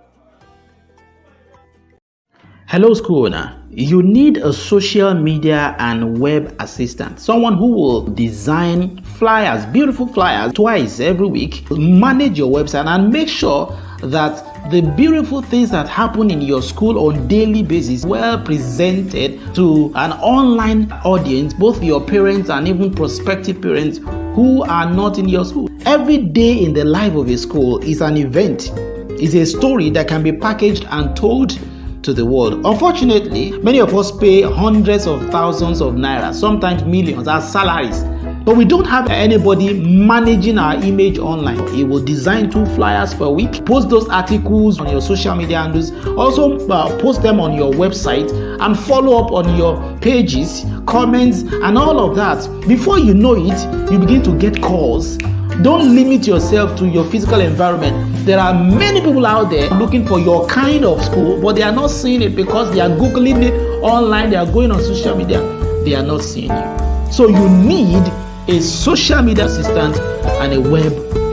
Hello school owner, you need a social media and web assistant, someone who will design flyers, beautiful flyers twice every week, manage your website and make sure that the beautiful things that happen in your school on daily basis well presented to an online audience, both your parents and even prospective parents who are not in your school. Every day in the life of a school is an event, is a story that can be packaged and told to the world. Unfortunately, many of us pay hundreds of thousands of naira, sometimes millions as salaries, but we don't have anybody managing our image online. It will design 2 flyers per week, post those articles on your social media handles, also post them on your website and follow up on your pages, comments and all of that. Before you know it, you begin to get calls. Don't limit yourself to your physical environment. There are many people out there looking for your kind of school, but they are not seeing it because they are Googling it online, they are going on social media, they are not seeing you. So you need a social media assistant and a web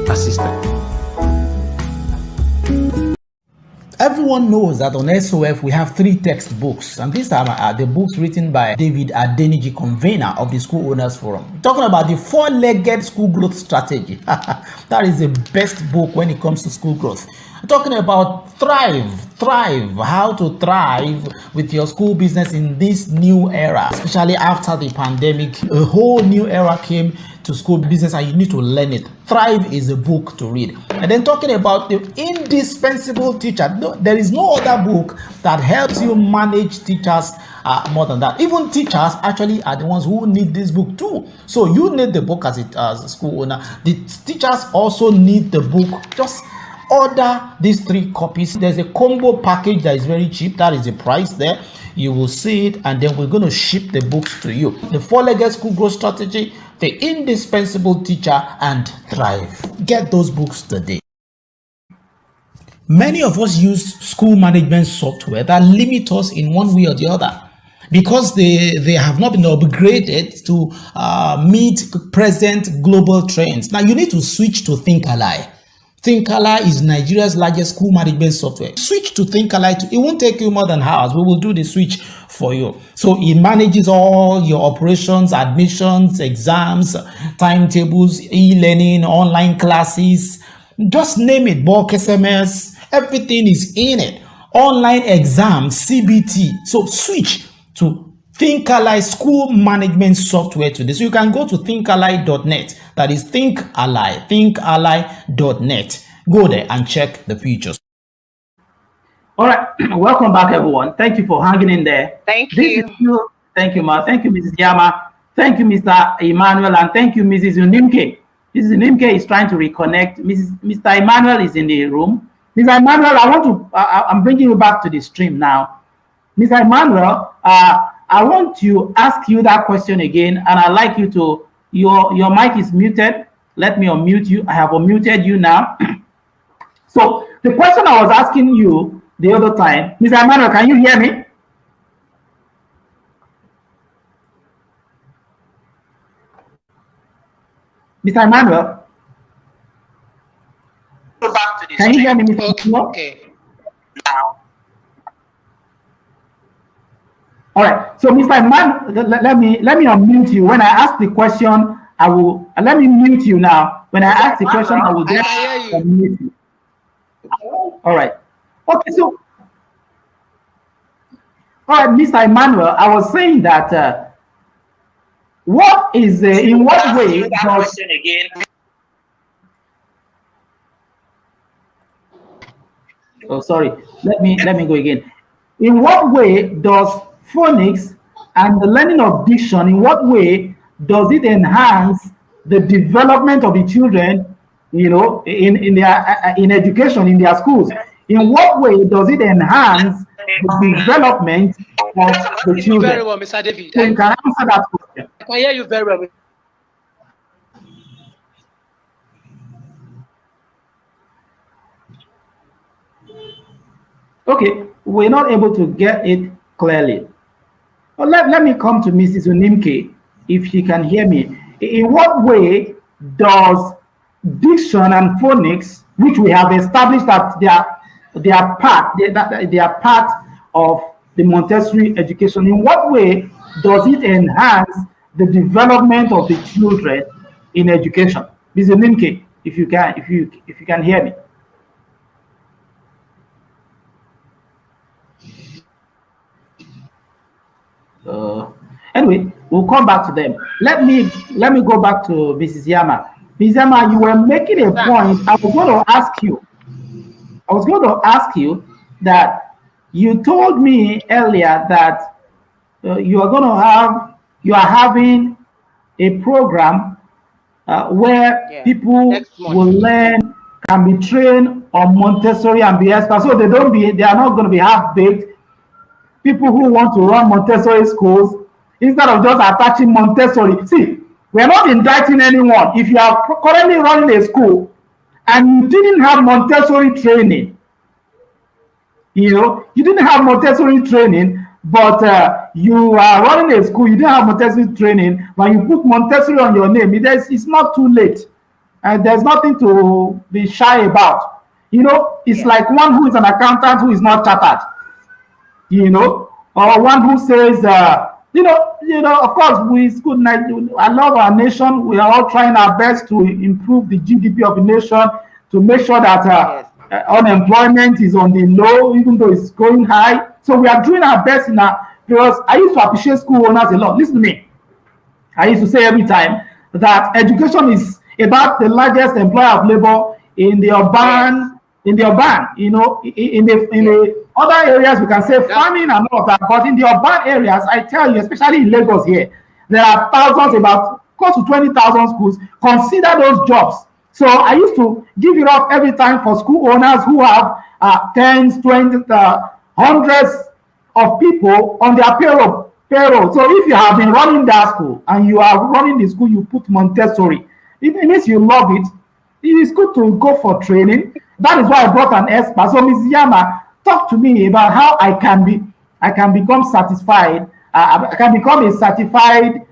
assistant. Everyone knows that on SOF we have 3 textbooks, and these are the books written by David Adeniji, Convener of the School Owners Forum. We're talking about the 4-legged school growth strategy. That is the best book when it comes to school growth. We're talking about thrive, how to thrive with your school business in this new era, especially after the pandemic. A whole new era came to school business and you need to learn it, Thrive is a book to read. And then talking about the indispensable teacher, no, there is no other book that helps you manage teachers more than that. Even teachers actually are the ones who need this book too. So you need the book as a school owner. The teachers also need the book. Just order these 3 copies. There's a combo package that is very cheap. That is the price there. You will see it, and then we're going to ship the books to you. The 4-legged school growth strategy, the indispensable teacher, and Thrive. Get those books today. Many of us use school management software that limit us in one way or the other because they have not been upgraded to meet present global trends. Now you need to switch to Thinkalai. Thinkalai is Nigeria's largest school management software. Switch to Thinkalai. It won't take you more than hours. We will do the switch for you. So it manages all your operations, admissions, exams, timetables, e-learning, online classes. Just name it. Bulk SMS. Everything is in it. Online exams, CBT. So switch to Thinkalai school management software today. So you can go to thinkalai.net. That is thinkalai.net. Go there and check the features. All right. Welcome back, everyone. Thank you for hanging in there. Thank you. Thank you, Ma. Thank you, Mrs. Yama. Thank you, Mr. Emmanuel. And thank you, Mrs. Unimke. Mrs. Unimke is trying to reconnect. Mr. Emmanuel is in the room. Mr. Emmanuel, I'm bringing you back to the stream now. Mr. Emmanuel, I want to ask you that question again, and I'd like you to, your mic is muted. Let me unmute you. I have unmuted you now. So the question I was asking you the other time, Mr. Emmanuel, can you hear me? Mr. Emmanuel? Can you hear me, Mr. Emmanuel? Okay. Now. All right. So, Mr. Emmanuel, let me unmute you. When I ask the question, I will let me mute you now. When I ask the question, I will just unmute you. All right. Okay. So, all right, Mr. Emmanuel, I was saying that what is in what way does oh sorry, let me go again. In what way does phonics and the learning of diction, in what way does it enhance the development of the children, you know, in their in education in their schools? In what way does it enhance the development of the children? Very well, Mr. David. So you can answer that question. I can hear you very well. Okay, we're not able to get it clearly. Well, let me come to Mrs. Unimke, if she can hear me. In what way does diction and phonics, which we have established that they are part of the Montessori education, in what way does it enhance the development of the children in education? Mrs. Unimke, if you can hear me. Anyway, we'll come back to them. Let me go back to Mrs. Yama. Mrs. Yama, you were making a point. I was going to ask you that you told me earlier that you are having a program where people will learn, can be trained on Montessori and be experts, so they are not going to be half-baked. People who want to run Montessori schools, instead of just attaching Montessori. See, we're not indicting anyone. If you are currently running a school and you didn't have Montessori training, you didn't have Montessori training, but you are running a school, you didn't have Montessori training, but you put Montessori on your name, it's not too late. And there's nothing to be shy about. It's like one who is an accountant who is not chartered. Or one who says, of course, I love our nation. We are all trying our best to improve the GDP of the nation, to make sure that unemployment is on the low, even though it's going high. So we are doing our best because I used to appreciate school owners a lot. Listen to me. I used to say every time that education is about the largest employer of labor in the urban, you know, in the other areas we can say farming and all of that, but in the urban areas, I tell you, especially in Lagos here, there are thousands, about close to 20,000 schools. Consider those jobs. So I used to give it up every time for school owners who have tens, 20, hundreds of people on their payroll. So if you have been running that school and you are running the school, you put Montessori. It means you love it. It is good to go for training. That is why I brought an expert. So Ms. Yama, talk to me about how I can become satisfied. I can become a certified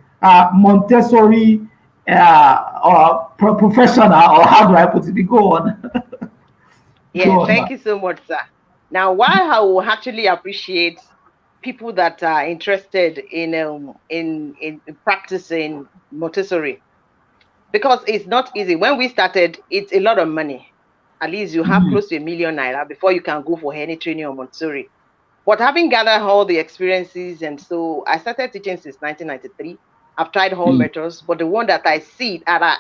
Montessori or professional, or how do I put it? Go on. Yeah, thank you so much, sir. Now, why I will actually appreciate people that are interested in practicing Montessori, because it's not easy. When we started, it's a lot of money. At least you have close to #1 million before you can go for any training on Montessori. But having gathered all the experiences, and so I started teaching since 1993. I've tried all methods, but the one that I see that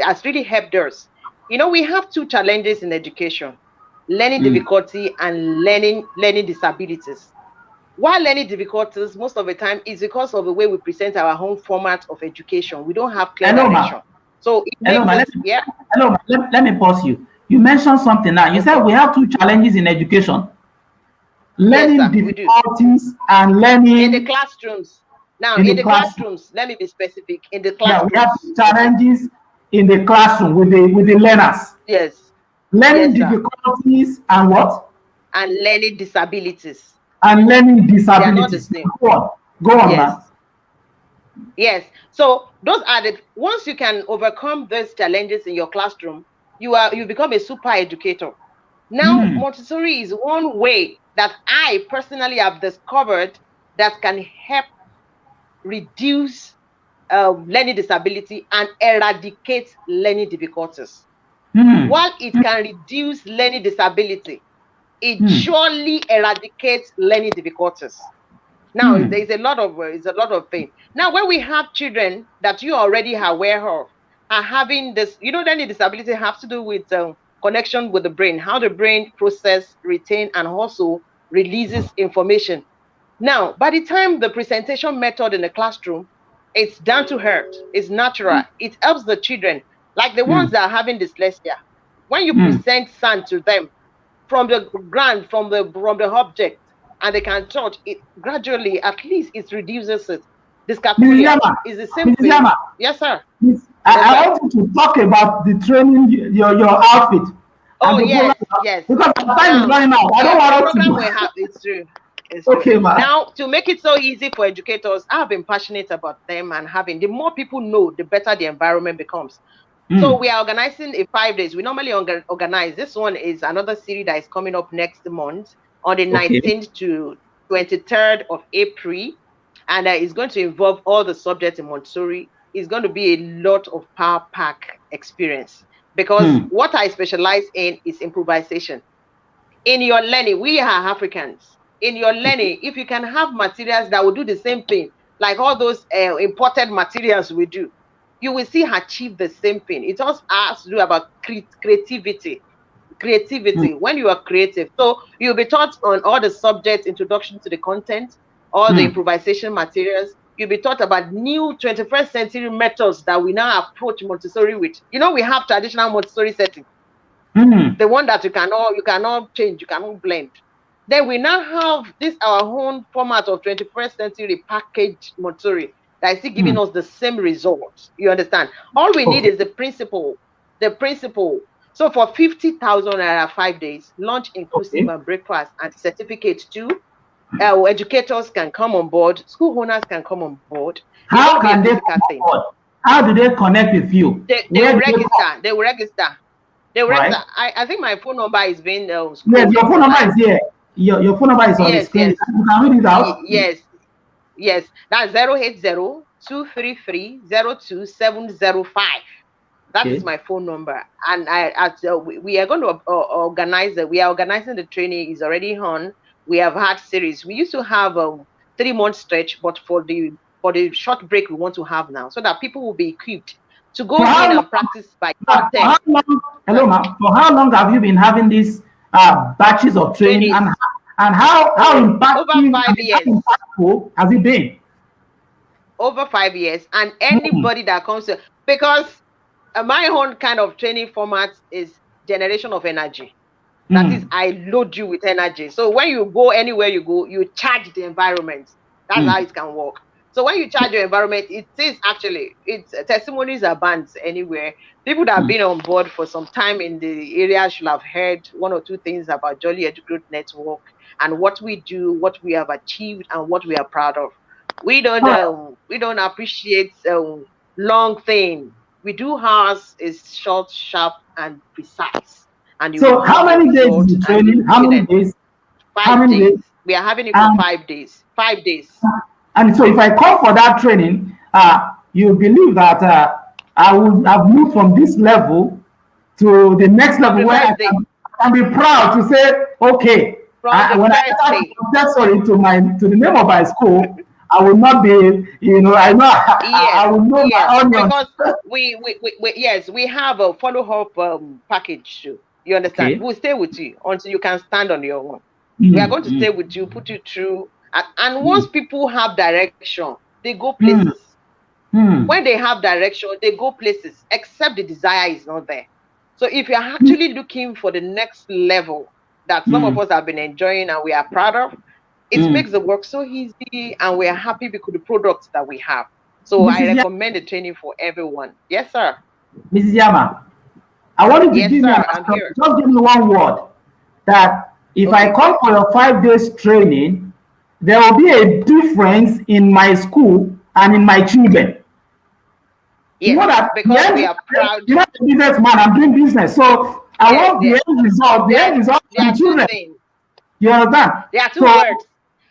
has really helped us. You know, we have two challenges in education: learning difficulty and learning disabilities. Why learning difficulties most of the time is because of the way we present our home format of education. We don't have clear direction. So it makes let me pause you. You mentioned something now. You said we have two challenges in education: learning difficulties and learning in the classrooms. Now, in the classrooms, let me be specific. In the classrooms, we have challenges in the classroom with the learners. Yes. Learning difficulties and what? And learning disabilities. And learning disabilities. They are not the same. Go on, man. Yes. So those are the once you can overcome those challenges in your classroom, you become a super educator. Now, Montessori is one way that I personally have discovered that can help reduce learning disability and eradicate learning difficulties. While it can reduce learning disability, it surely eradicates learning difficulties. Now, there's a lot of things. Now, when we have children that you already are aware of are having this, you know, learning disability has to do with connection with the brain, how the brain process, retain, and also releases information. Now, by the time the presentation method in the classroom, it's down to earth, it's natural, it helps the children, like the ones that are having dyslexia. When you present sound to them from the ground, from the object, and they can touch it gradually, at least it reduces it. Dyscalculia is the same thing. Yes, sir. I want you to talk about the training, your outfit. Oh, yes, yes. Because time is running out. I don't want to. We have, it's true. Okay, man. Now, to make it so easy for educators, I've been passionate about them, and the more people know, the better the environment becomes. So we are organizing a 5 days. We normally organize. This one is another series that is coming up next month on the 19th to 23rd of April. And it's going to involve all the subjects in Montessori. It's going to be a lot of power pack experience, because what I specialize in is improvisation. In your learning, we are Africans. In your learning, if you can have materials that will do the same thing, like all those imported materials we do, you will see achieve the same thing. It also has to do about creativity. When you are creative. So you'll be taught on all the subjects, introduction to the content, all the improvisation materials. You'll be taught about new 21st century methods that we now approach Montessori with. You know, we have traditional Montessori setting. The one that you cannot change, you cannot blend. Then we now have this our own format of 21st century packaged Montessori that is still giving us the same results. You understand? All we need is the principle. So for 50,000 5 days, lunch inclusive and breakfast and certificate too. Educators can come on board. School owners can come on board. How can they come on board? How do they connect with you? They will register. They will register. I think my phone number is being. Yes, your phone number is here. Your phone number is on the screen. Yes. You can read it out. Yes. That's 080-233-02705. That is my phone number. And we are going to organize it. We are organizing the training. Is already on. We have had series. We used to have a 3-month stretch, but for the short break we want to have now, so that people will be equipped to go in and practice by content. Hello, ma'am. For how long have you been having these batches of training, and how impactful, over 5 years. How impactful has it been? Over 5 years, and anybody that comes to, because my own kind of training format is generation of energy. That is, I load you with energy. So when you go anywhere you go, you charge the environment. That's how it can work. So when you charge your environment, it is actually, it's testimonies are banned anywhere. People that have been on board for some time in the area should have heard one or two things about Jolly Edugrowth Network and what we do, what we have achieved, and what we are proud of. We don't appreciate long thing. We do ours is short, sharp, and precise. And so how many days is the training? How many days? 5 days. We are having it for 5 days. 5 days. And so if I come for that training, you believe that I would have moved from this level to the next level where I can be proud to say, okay, when I start Montessori to the name of my school, I will not be, I know, I will know my onions. Because we have a follow-up package too. You understand? Okay. We'll stay with you until you can stand on your own. We are going to stay with you, put you through. And once people have direction, they go places. When they have direction, they go places, except the desire is not there. So if you're actually looking for the next level that some of us have been enjoying and we are proud of, it makes the work so easy, and we are happy because the products that we have. So I recommend the training for everyone. Yes, sir. Mrs. Yama, I want you to give me just give me one word that if I come for your 5 days training, there will be a difference in my school and in my children. Yes, you know that because we are proud. You're not a businessman, I'm doing business. So I want the end result. The end result for the children. You understand? There are two words.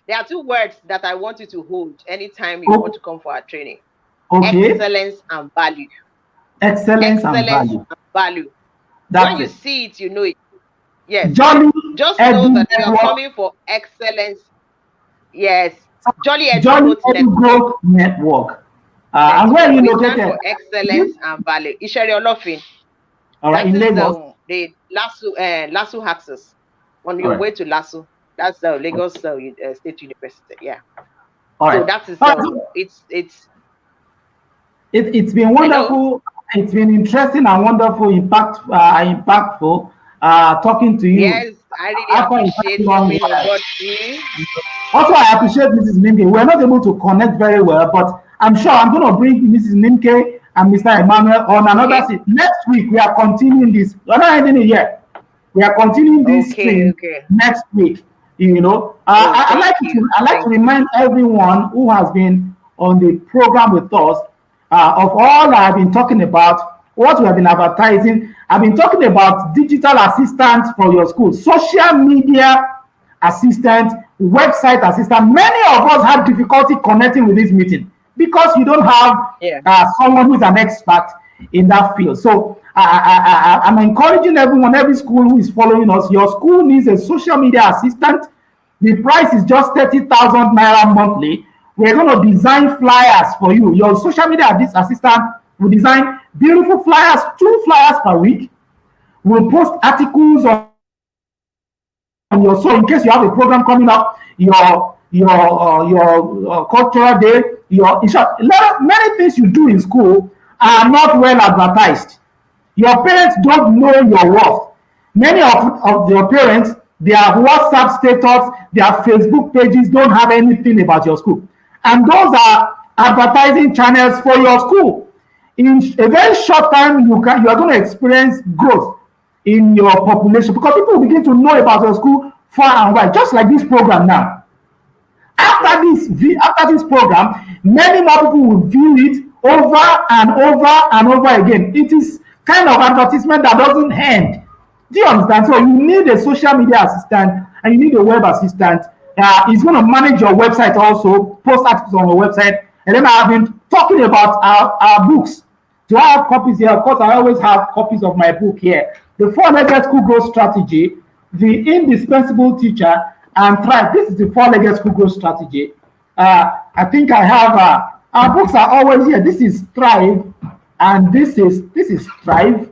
There are 2 words that I want you to hold anytime you want to come for our training. Okay. Excellence and value. Excellence and value. That's when you see it, you know it. Yes. Jolly just know that you are coming for excellence. Yes. Jolly Edugrowth Network. And where are you located? For excellence and value. Isheri Olofin. All right, in Lagos. The Lasso Access. On your way to Lasso. That's the Lagos State University. Yeah. All right. So that is it's been wonderful. It's been interesting and wonderful, impactful. Talking to you. Yes, I really appreciate coming on board too. Also, I appreciate Mrs. Nimke. We're not able to connect very well, but I'm sure I'm going to bring Mrs. Nimke and Mr. Emmanuel on another seat. Next week, we are continuing this. We're not ending it yet. We are continuing this thing next week. I like to remind everyone who has been on the program with us of all that I've been talking about, what we have been advertising. I've been talking about digital assistants for your school, social media assistant, website assistant. Many of us have difficulty connecting with this meeting because you don't have someone who's an expert in that field. So I'm encouraging everyone, every school who is following us, your school needs a social media assistant. The price is just 30,000 naira monthly. We're going to design flyers for you. Your social media assistant will design beautiful flyers, 2 flyers per week. We'll post articles on your, so in case you have a program coming up, your cultural day, in short, many things you do in school are not well advertised. Your parents don't know your worth. Many of your parents, their WhatsApp status, their Facebook pages don't have anything about your school. And those are advertising channels for your school. In a very short time, you are going to experience growth in your population because people begin to know about your school far and wide, just like this program now. After this program, many more people will view it over and over and over again. It is kind of advertisement that doesn't end. Do you understand? So you need a social media assistant and you need a web assistant. It's going to manage your website also, post articles on your website. And then I have been talking about our books. Do I have copies here? Of course, I always have copies of my book here. The 4-legged school growth strategy, the indispensable teacher, and Thrive. This is the 4-legged school growth strategy. I think I have, our books are always here. This is Thrive, and this is Thrive,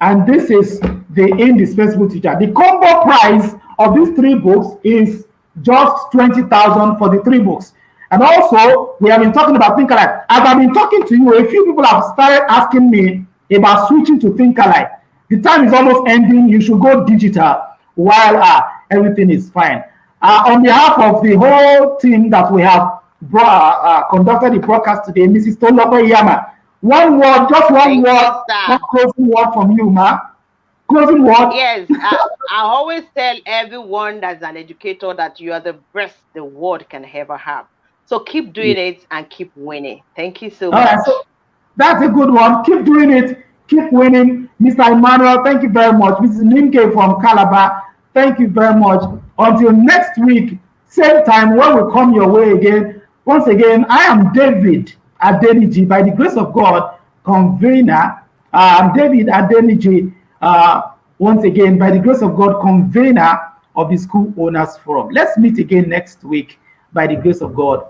and this is the Indispensable Teacher. The combo price of these 3 books is just 20,000 for the 3 books. And also, we have been talking about Think Alike. As I've been talking to you, a few people have started asking me about switching to Think Alike. The time is almost ending. You should go digital while everything is fine. On behalf of the whole team that we have conducted the broadcast today, Mrs. Tolopo Yama, one word, just one word, one closing word from you, ma. Closing word. Yes, I always tell everyone that's an educator that you are the best the world can ever have. So keep doing it and keep winning. Thank you so much. All right, so that's a good one. Keep doing it. Keep winning. Mr. Emmanuel, thank you very much. Mrs. Unimke from Calabar, thank you very much. Until next week, same time, when we come your way again. Once again, I am David Adeniji, by the grace of God, Convener. I'm David Adeniji, once again, by the grace of God, Convener of the School Owners Forum. Let's meet again next week, by the grace of God.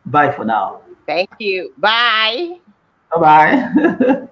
Bye for now. Thank you. Bye. Bye-bye.